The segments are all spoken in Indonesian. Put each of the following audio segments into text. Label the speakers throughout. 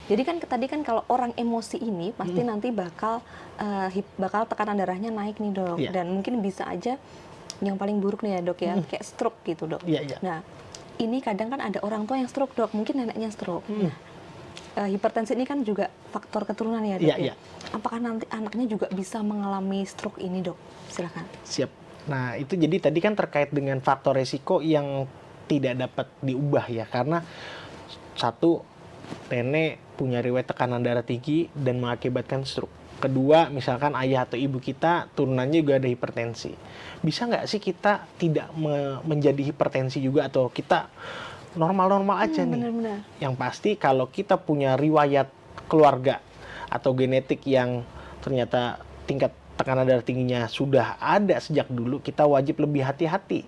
Speaker 1: Jadi kan tadi kan kalau orang emosi ini pasti nanti bakal tekanan darahnya naik nih dok, dan mungkin bisa aja yang paling buruk nih ya dok ya, kayak stroke gitu dok. Nah ini kadang kan ada orang tua yang stroke dok, mungkin neneknya stroke. Nah, hipertensi ini kan juga faktor keturunan ya dok ya. Apakah nanti anaknya juga bisa mengalami stroke ini dok? Silakan.
Speaker 2: Siap. Nah itu jadi tadi kan terkait dengan faktor resiko yang tidak dapat diubah ya, karena satu, nenek punya riwayat tekanan darah tinggi dan mengakibatkan stroke. Kedua, misalkan ayah atau ibu kita turunannya juga ada hipertensi. Bisa nggak sih kita tidak menjadi hipertensi juga, atau kita normal-normal aja nih?
Speaker 1: Benar-benar.
Speaker 2: Yang pasti kalau kita punya riwayat keluarga atau genetik yang ternyata tingkat tekanan darah tingginya sudah ada sejak dulu, kita wajib lebih hati-hati.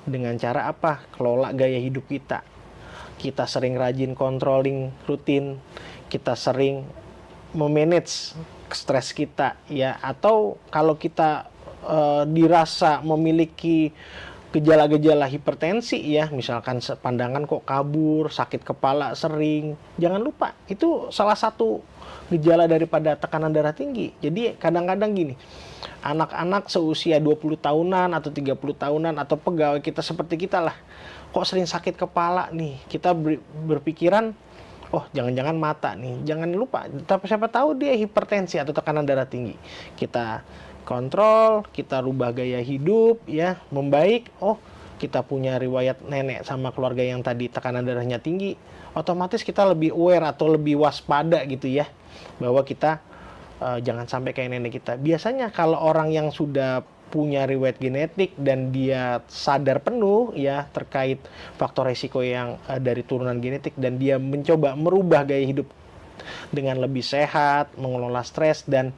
Speaker 2: Dengan cara apa? Kelola gaya hidup kita. Kita sering rajin controlling rutin, kita sering memanage stres kita ya, atau kalau kita dirasa memiliki gejala-gejala hipertensi ya, misalkan pandangan kok kabur, sakit kepala sering, jangan lupa itu salah satu gejala daripada tekanan darah tinggi. Jadi kadang-kadang gini, anak-anak seusia 20 tahunan atau 30 tahunan atau pegawai kita seperti kita lah, kok sering sakit kepala nih, kita berpikiran, oh jangan-jangan mata nih. Jangan lupa, tapi siapa tahu dia hipertensi atau tekanan darah tinggi. Kita kontrol, kita rubah gaya hidup ya, membaik. Oh kita punya riwayat nenek sama keluarga yang tadi tekanan darahnya tinggi, otomatis kita lebih aware atau lebih waspada gitu ya, bahwa kita jangan sampai kayak nenek kita. Biasanya kalau orang yang sudah punya riwayat genetik dan dia sadar penuh ya terkait faktor resiko yang dari turunan genetik, dan dia mencoba merubah gaya hidup dengan lebih sehat, mengelola stres, dan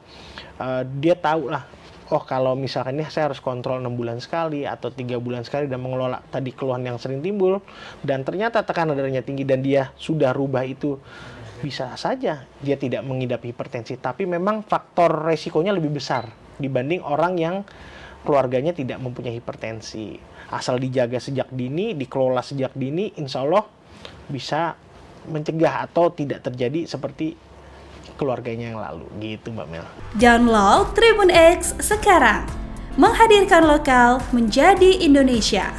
Speaker 2: dia tahu lah, oh kalau misalkan ini saya harus kontrol 6 bulan sekali atau 3 bulan sekali dan mengelola tadi keluhan yang sering timbul, dan ternyata tekanan darahnya tinggi dan dia sudah rubah itu, bisa saja dia tidak mengidap hipertensi, tapi memang faktor resikonya lebih besar dibanding orang yang keluarganya tidak mempunyai hipertensi. Asal dijaga sejak dini, dikelola sejak dini, insya Allah bisa mencegah atau tidak terjadi seperti keluarganya yang lalu. Gitu Mbak Mel.
Speaker 3: Download Tribun X sekarang. Menghadirkan lokal menjadi Indonesia.